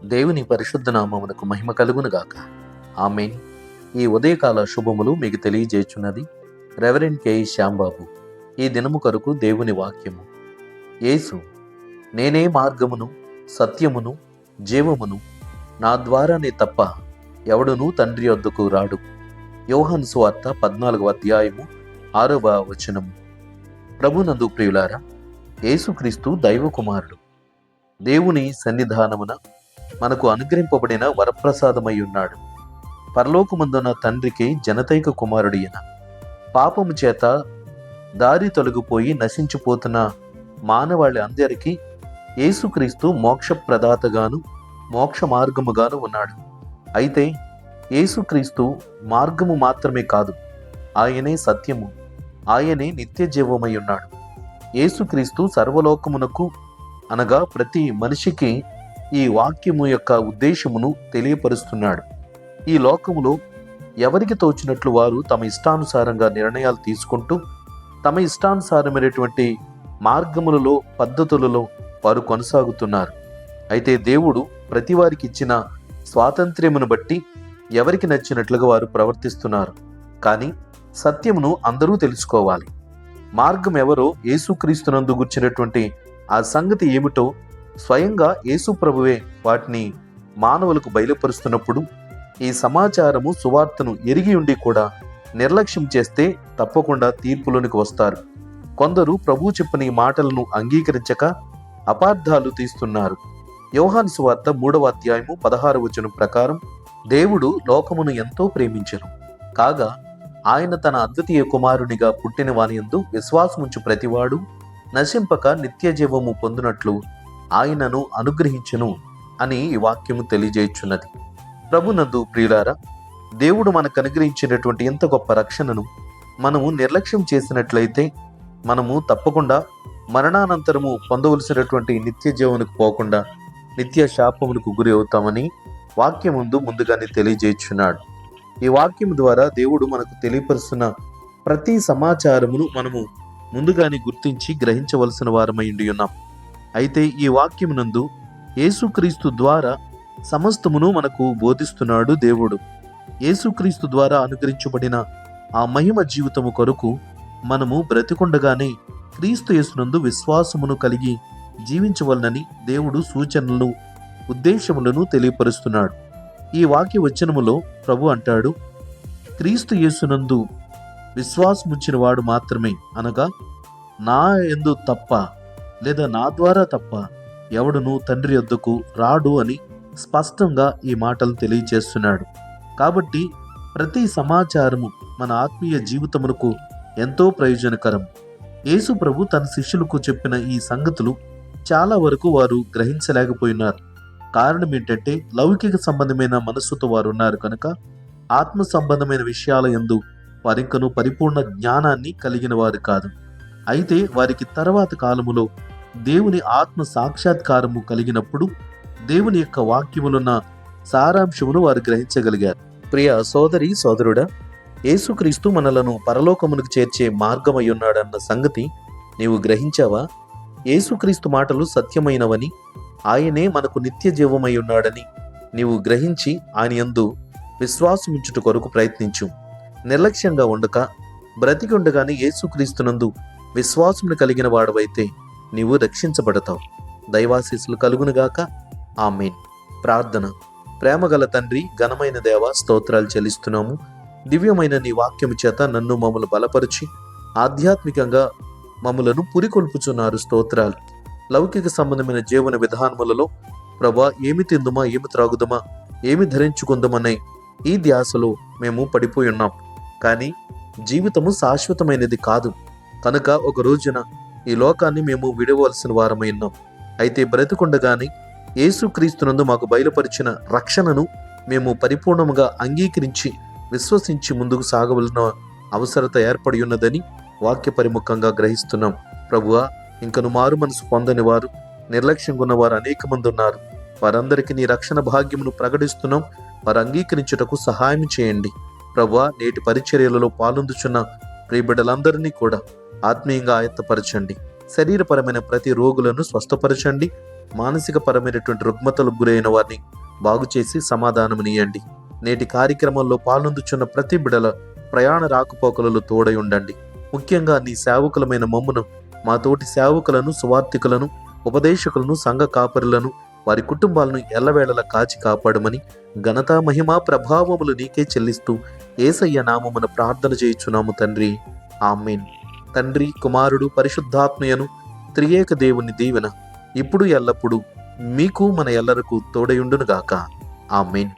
దేవుని పరిశుద్ధ నామమునకు మహిమ కలుగునుగాక. ఆమేన్. ఈ ఉదయకాల శుభములు మీకు తెలియజేయుచున్నది రెవరెండ్ కె శ్యాంబాబు. ఈ దినము కొరకు దేవుని వాక్యము. యేసు, నేనే మార్గమును సత్యమును జీవమును, నా ద్వారానే తప్ప ఎవడునూ తండ్రి వద్దకు రాడు. యోహాను సువార్త 14వ అధ్యాయము 6వ వచనము. ప్రభునందు ప్రియులారా, యేసుక్రీస్తు దైవ కుమారుడు. దేవుని సన్నిధానమున మనకు అనుగ్రహింపబడిన వరప్రసాదమై ఉన్నాడు. పరలోకమందున్న తండ్రికి జనతైక కుమారుడియన. పాపము చేత దారి తొలగిపోయి నశించిపోతున్న మానవాళి అందరికీ యేసుక్రీస్తు మోక్ష ప్రదాతగాను మోక్ష మార్గముగాను ఉన్నాడు. అయితే యేసుక్రీస్తు మార్గము మాత్రమే కాదు, ఆయనే సత్యము, ఆయనే నిత్య జీవమై ఉన్నాడు. యేసుక్రీస్తు సర్వలోకమునకు అనగా ప్రతి మనిషికి ఈ వాక్యము యొక్క ఉద్దేశమును తెలియపరుస్తున్నాడు. ఈ లోకములో ఎవరికి తోచినట్లు వారు తమ ఇష్టానుసారంగా నిర్ణయాలు తీసుకుంటూ తమ ఇష్టానుసారమైనటువంటి మార్గములలో పద్ధతులలో వారు కొనసాగుతున్నారు. అయితే దేవుడు ప్రతి వారికి ఇచ్చిన స్వాతంత్ర్యమును బట్టి ఎవరికి నచ్చినట్లుగా వారు ప్రవర్తిస్తున్నారు. కానీ సత్యమును అందరూ తెలుసుకోవాలి. మార్గం ఎవరో యేసుక్రీస్తునందు గుర్చినటువంటి ఆ సంగతి ఏమిటో స్వయంగా యేసు ప్రభువే వాటిని మానవులకు బయలుపరుస్తున్నప్పుడు ఈ సమాచారము సువార్తను ఎరిగి ఉండి కూడా నిర్లక్ష్యం చేస్తే తప్పకుండా తీర్పులోనికి వస్తారు. కొందరు ప్రభు చెప్పిన ఈ మాటలను అంగీకరించక అపార్థాలు తీస్తున్నారు. యోహాను సువార్త 3వ అధ్యాయము 16వ వచనం ప్రకారం, దేవుడు లోకమును ఎంతో ప్రేమించెను, కాగా ఆయన తన అద్వితీయ కుమారునిగా పుట్టిన వానియందు విశ్వాసముంచు ప్రతివాడు నశింపక నిత్య జీవము పొందినట్లు ఆయనను అనుగ్రహించెను అని ఈ వాక్యము తెలియజేయుచున్నది. ప్రభునందు ప్రియులారా, దేవుడు మనకు అనుగ్రహించినటువంటి ఎంత గొప్ప రక్షణను మనము నిర్లక్ష్యం చేసినట్లయితే మనము తప్పకుండా మరణానంతరము పొందవలసినటువంటి నిత్య జీవమునకు పోకుండా నిత్య శాపమునకు గురి అవుతామని వాక్యం ముందుగానే తెలియజేయుచున్నాడు. ఈ వాక్యం ద్వారా దేవుడు మనకు తెలియపరుస్తున్న ప్రతి సమాచారమును మనము ముందుగానే గుర్తించి గ్రహించవలసిన వారమై ఉన్నాం. అయితే ఈ వాక్యమునందు యేసుక్రీస్తు ద్వారా సమస్తమును మనకు బోధిస్తున్నాడు దేవుడు. యేసుక్రీస్తు ద్వారా అనుగ్రహించబడిన ఆ మహిమ జీవితము కొరకు మనము బ్రతికుండగానే క్రీస్తు యేసునందు విశ్వాసమును కలిగి జీవించవలనని దేవుడు సూచనలను ఉద్దేశములను తెలియపరుస్తున్నాడు. ఈ వాక్య వచనములో ప్రభు అంటాడు, క్రీస్తు యేసునందు విశ్వాసముంచిన వాడు మాత్రమే, అనగా నా యందు తప్ప లేదా నా ద్వారా తప్ప ఎవడును తండ్రి యొద్దకు రాడు అని స్పష్టంగా ఈ మాటలు తెలియజేస్తున్నాడు. కాబట్టి ప్రతి సమాచారము మన ఆత్మీయ జీవితమునకు ఎంతో ప్రయోజనకరం. యేసు ప్రభు తన శిష్యులకు చెప్పిన ఈ సంగతులు చాలా వరకు వారు గ్రహించలేకపోయినారు. కారణం ఏంటంటే లౌకిక సంబంధమైన మనస్సుతో వారు ఉన్నారు కనుక ఆత్మ సంబంధమైన విషయాల యందు వారింకను పరిపూర్ణ జ్ఞానాన్ని కలిగిన వారు కాదు. అయితే వారికి తర్వాత కాలములో దేవుని ఆత్మ సాక్షాత్కారము కలిగినప్పుడు దేవుని యొక్క వాక్యములున్న సారాంశమును వారు గ్రహించగలిగారు. ప్రియ సోదరి సోదరుడా, యేసుక్రీస్తు మనలను పరలోకమునకు చేర్చే మార్గమై ఉన్నాడన్న సంగతి నీవు గ్రహించావా? యేసుక్రీస్తు మాటలు సత్యమైనవని, ఆయనే మనకు నిత్య జీవమై ఉన్నాడని నీవు గ్రహించి ఆయన యందు విశ్వాసముంచుట కొరకు ప్రయత్నించు. నిర్లక్ష్యంగా ఉండక బ్రతికి ఉండగానే యేసుక్రీస్తునందు విశ్వాసమును కలిగిన వాడవైతే నీవు రక్షించబడతావు. దైవాశీస్సులు కలుగునుగాక. ఆమేన్. ప్రార్థన. ప్రేమగల తండ్రి, ఘనమైన దేవ, స్తోత్రాలు చెల్లిస్తున్నాము. దివ్యమైన నీ వాక్యము చేత నన్ను మమ్మల్ని బలపరిచి ఆధ్యాత్మికంగా మమ్మలను పురికొల్పుచున్నారు. స్తోత్రాలు. లౌకిక సంబంధమైన జీవన విధానములలో ప్రభా, ఏమి తిందుమా, ఏమి త్రాగుదమా, ఏమి ధరించుకుందామనే ఈ ధ్యాసలో మేము పడిపోయి ఉన్నాం. కానీ జీవితము శాశ్వతమైనది కాదు కనుక ఒక రోజున ఈ లోకాన్ని మేము విడవలసిన వారమై ఉన్నాం. అయితే బ్రతికుండగానే యేసుక్రీస్తునందు మాకు బయలుపరిచిన రక్షణను మేము పరిపూర్ణముగా అంగీకరించి విశ్వసించి ముందుకు సాగవలసిన అవసరత ఏర్పడి ఉన్నదని వాక్య పరిముఖంగా గ్రహిస్తున్నాం. ప్రభువా, ఇంకను మారు మనసు పొందని వారు, నిర్లక్ష్యంగా ఉన్నవారు అనేక మంది ఉన్నారు. వారందరికీ నీ రక్షణ భాగ్యమును ప్రకటిస్తున్నాం. వారు అంగీకరించుటకు సహాయం చేయండి. ప్రభువా, నేటి పరిచర్యలలో పాల్గొందుచున్న ప్రియబిడ్డలందరినీ కూడా ఆత్మీయంగా ఆయత్తపరచండి. శరీరపరమైన ప్రతి రోగులను స్వస్థపరచండి. మానసిక పరమైనటువంటి రుగ్మతలకు గురైన వారిని బాగు చేసి సమాధానమునియండి. నేటి కార్యక్రమంలో పాల్గొందుచున్న ప్రతి బిడల ప్రయాణ రాకపోకలలో తోడై ఉండండి. ముఖ్యంగా నీ సేవకులమైన మమ్మును, మా తోటి సేవకులను, సువార్థికులను, ఉపదేశకులను, సంఘ కాపరులను, వారి కుటుంబాలను ఎల్లవేళలా కాచి కాపాడమని ఘనత, మహిమ, ప్రభావములు నీకే చెల్లిస్తూ యేసయ్య నామమున ప్రార్థన చేయుచున్నాము తండ్రి. ఆమేన్. తండ్రి, కుమారుడు, పరిశుద్ధాత్మయను త్రియేక దేవుని దీవెన ఇప్పుడు ఎల్లప్పుడూ మీకు మన ఎల్లరకు తోడయుండునుగాక. ఆమేన్.